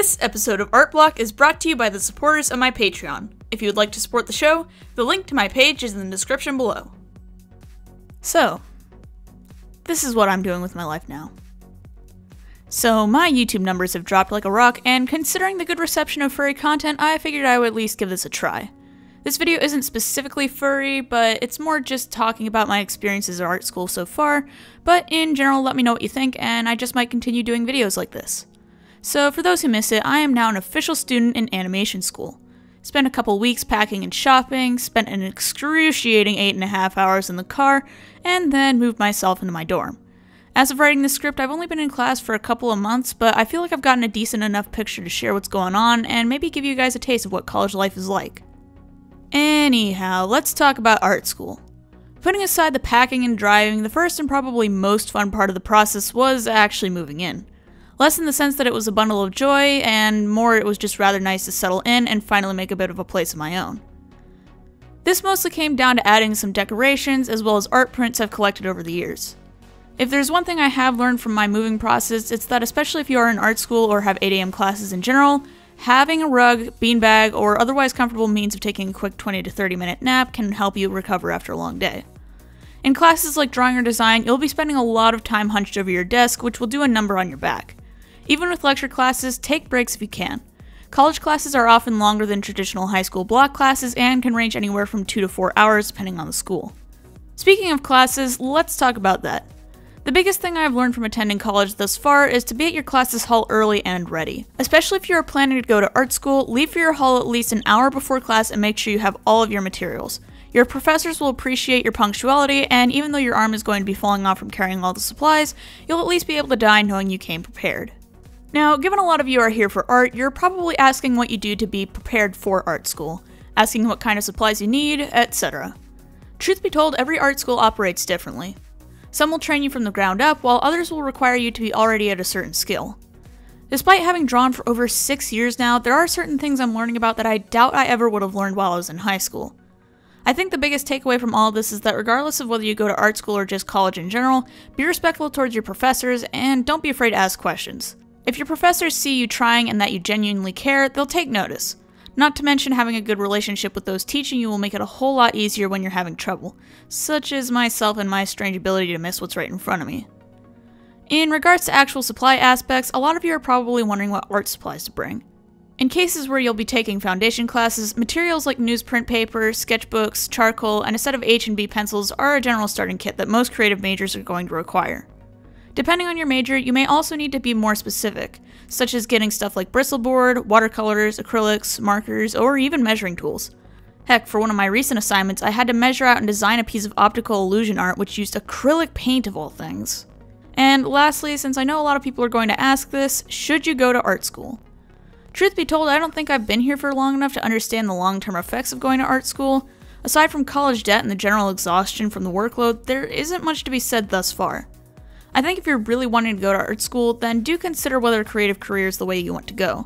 This episode of Art Block is brought to you by the supporters of my Patreon. If you would like to support the show, the link to my page is in the description below. So, this is what I'm doing with my life now. So, my YouTube numbers have dropped like a rock, and considering the good reception of furry content, I figured I would at least give this a try. This video isn't specifically furry, but it's more just talking about my experiences at art school so far, but in general, let me know what you think, and I just might continue doing videos like this. So, for those who miss it, I am now an official student in animation school. Spent a couple weeks packing and shopping, spent an excruciating 8.5 hours in the car, and then moved myself into my dorm. As of writing this script, I've only been in class for a couple of months, but I feel like I've gotten a decent enough picture to share what's going on, and maybe give you guys a taste of what college life is like. Anyhow, let's talk about art school. Putting aside the packing and driving, the first and probably most fun part of the process was actually moving in. Less in the sense that it was a bundle of joy, and more it was just rather nice to settle in and finally make a bit of a place of my own. This mostly came down to adding some decorations as well as art prints I've collected over the years. If there's one thing I have learned from my moving process, it's that especially if you are in art school or have 8 AM classes in general, having a rug, beanbag, or otherwise comfortable means of taking a quick 20 to 30 minute nap can help you recover after a long day. In classes like drawing or design, you'll be spending a lot of time hunched over your desk, which will do a number on your back. Even with lecture classes, take breaks if you can. College classes are often longer than traditional high school block classes and can range anywhere from 2 to 4 hours depending on the school. Speaking of classes, let's talk about that. The biggest thing I've learned from attending college thus far is to be at your classes hall early and ready. Especially if you are planning to go to art school, leave for your hall at least an hour before class and make sure you have all of your materials. Your professors will appreciate your punctuality, and even though your arm is going to be falling off from carrying all the supplies, you'll at least be able to die knowing you came prepared. Now, given a lot of you are here for art, you're probably asking what you do to be prepared for art school, asking what kind of supplies you need, etc. Truth be told, every art school operates differently. Some will train you from the ground up, while others will require you to be already at a certain skill. Despite having drawn for over 6 years now, there are certain things I'm learning about that I doubt I ever would have learned while I was in high school. I think the biggest takeaway from all of this is that regardless of whether you go to art school or just college in general, be respectful towards your professors and don't be afraid to ask questions. If your professors see you trying and that you genuinely care, they'll take notice. Not to mention having a good relationship with those teaching you will make it a whole lot easier when you're having trouble, such as myself and my strange ability to miss what's right in front of me. In regards to actual supply aspects, a lot of you are probably wondering what art supplies to bring. In cases where you'll be taking foundation classes, materials like newsprint paper, sketchbooks, charcoal, and a set of H&B pencils are a general starting kit that most creative majors are going to require. Depending on your major, you may also need to be more specific, such as getting stuff like bristleboard, watercolors, acrylics, markers, or even measuring tools. Heck, for one of my recent assignments, I had to measure out and design a piece of optical illusion art which used acrylic paint of all things. And lastly, since I know a lot of people are going to ask this, should you go to art school? Truth be told, I don't think I've been here for long enough to understand the long-term effects of going to art school. Aside from college debt and the general exhaustion from the workload, there isn't much to be said thus far. I think if you're really wanting to go to art school, then do consider whether a creative career is the way you want to go.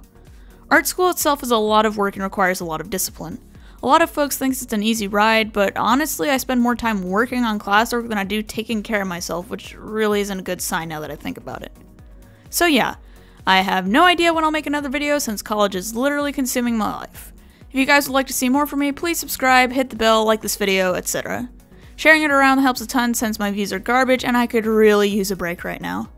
Art school itself is a lot of work and requires a lot of discipline. A lot of folks think it's an easy ride, but honestly I spend more time working on classwork than I do taking care of myself, which really isn't a good sign now that I think about it. So yeah, I have no idea when I'll make another video since college is literally consuming my life. If you guys would like to see more from me, please subscribe, hit the bell, like this video, etc. Sharing it around helps a ton since my views are garbage and I could really use a break right now.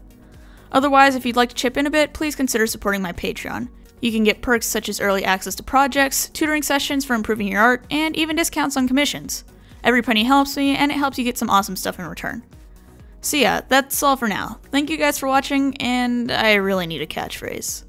Otherwise, if you'd like to chip in a bit, please consider supporting my Patreon. You can get perks such as early access to projects, tutoring sessions for improving your art, and even discounts on commissions. Every penny helps me, and it helps you get some awesome stuff in return. So yeah, that's all for now. Thank you guys for watching, and I really need a catchphrase.